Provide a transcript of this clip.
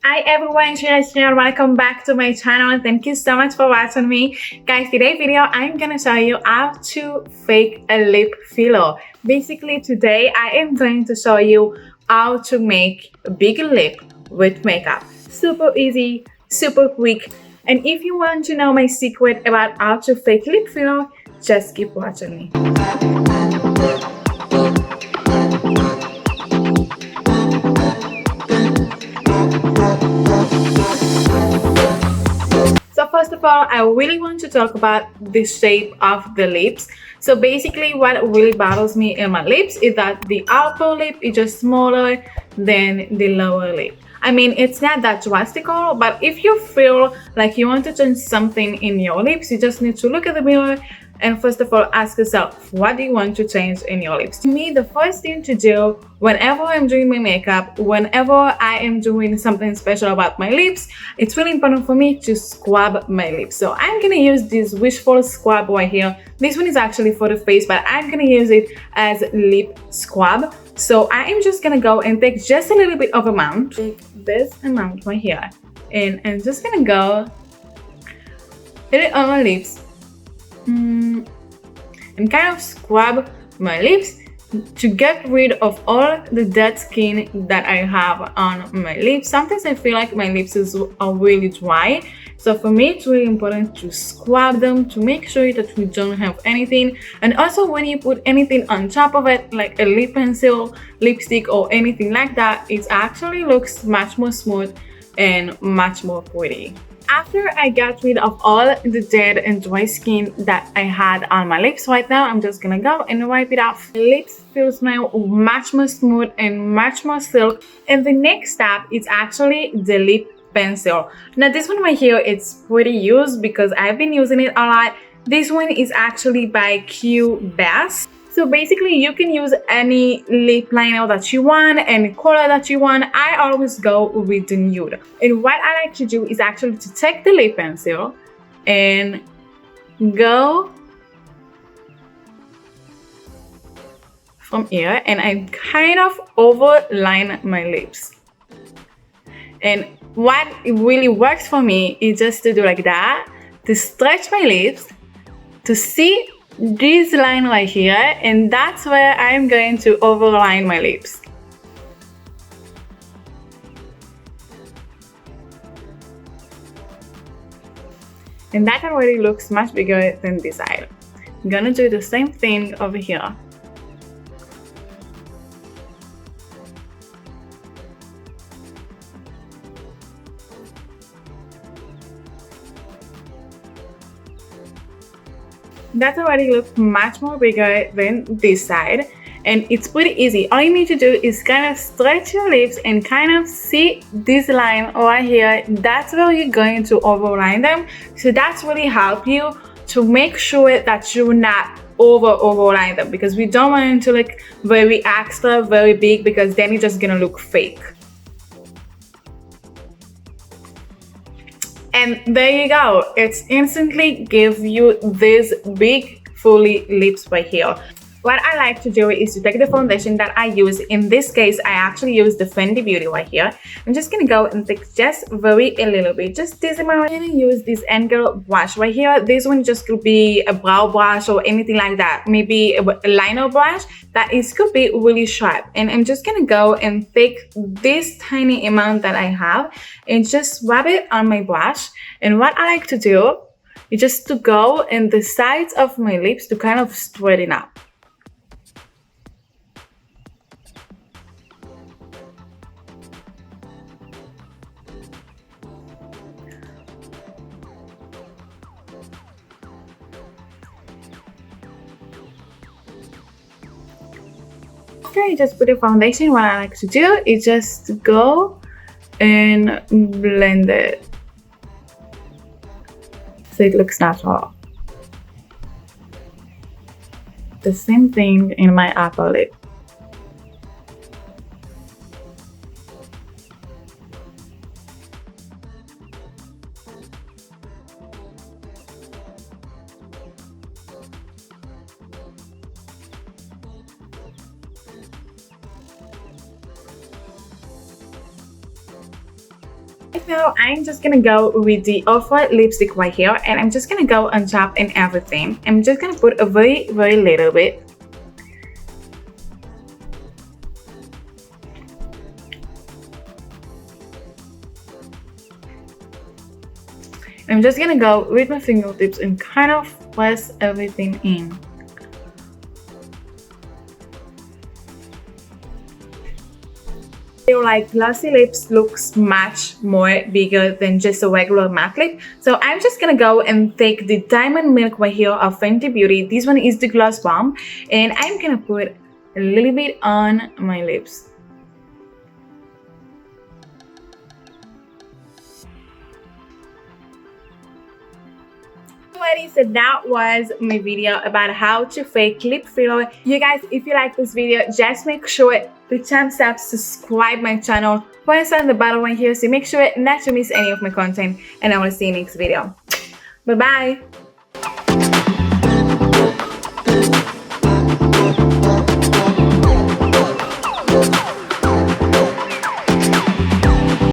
Hi everyone, Shira here. Welcome back to my channel. Thank you so much for watching me. Guys, today's video I'm gonna show you how to fake a lip filler. Basically today I am going to show you how to make a big lip with makeup. Super easy, super quick. And if you want to know my secret about how to fake lip filler, just keep watching me. First of all, I really want to talk about the shape of the lips. So basically what really bothers me in my lips is that the upper lip is just smaller than the lower lip. I mean, it's not that drastic, but if you feel like you want to change something in your lips, you just need to look at the mirror and first of all ask yourself, what do you want to change in your lips? To me, the first thing to do whenever I'm doing my makeup, whenever I am doing something special about my lips, it's really important for me to scrub my lips. So I'm gonna use this WISHFUL scrub right here. This one is actually for the face, but I'm gonna use it as lip scrub. So I am just gonna go and take just a little bit of amount, take this amount right here, and I'm just gonna go hit it on my lips and kind of scrub my lips to get rid of all the dead skin that I have on my lips. Sometimes I feel like my lips are really dry, so for me it's really important to scrub them to make sure that we don't have anything. And also when you put anything on top of it, like a lip pencil, lipstick or anything like that, it actually looks much more smooth and much more pretty. After I got rid of all the dead and dry skin that I had on my lips right now, I'm just gonna go and wipe it off. My lips feels now much more smooth and much more silk. And the next step is actually the lip pencil. Now this one right here, it's pretty used because I've been using it a lot. This one is actually by Q Bass. So basically you can use any lip liner that you want, any color that you want. I always go with the nude. And what I like to do is actually to take the lip pencil and go from here and I kind of overline my lips. And what really works for me is just to do like that, to stretch my lips, to see this line right here, and that's where I'm going to overline my lips. And that already looks much bigger than this side. I'm gonna do the same thing over here. That already looks much more bigger than this side, and it's pretty easy. All you need to do is kind of stretch your lips and kind of see this line right here. That's where you're going to overline them. So that's really help you to make sure that you're not overline them, because we don't want them to look very extra, very big, because then it's just gonna look fake. And there you go, it's instantly give you these big fully lips right here. What I like to do is to take the foundation that I use. In this case, I actually use the Fenty Beauty right here. I'm just gonna go and take just a little bit, just this amount. I'm gonna use this angle brush right here. This one just could be a brow brush or anything like that. Maybe a liner brush that is could be really sharp. And I'm just gonna go and take this tiny amount that I have and just rub it on my brush. And what I like to do is just to go in the sides of my lips to kind of straighten up. After I just put the foundation, what I like to do is just go and blend it so it looks natural. The same thing in my upper lip. Now I'm just gonna go with the OFRA lipstick right here, and I'm just gonna go on top and everything. I'm just gonna put a very little bit. I'm just gonna go with my fingertips and kind of press everything in. I feel like glossy lips looks much more bigger than just a regular matte lip. So I'm just gonna go and take the Diamond Milk right here of Fenty Beauty. This one is the gloss bomb, and I'm gonna put a little bit on my lips. So that was my video about how to fake lip filler. You guys, if you like this video, just make sure to thumbs up, subscribe my channel, press on the bell right here, so make sure not to miss any of my content, and I will see you next video. Bye bye.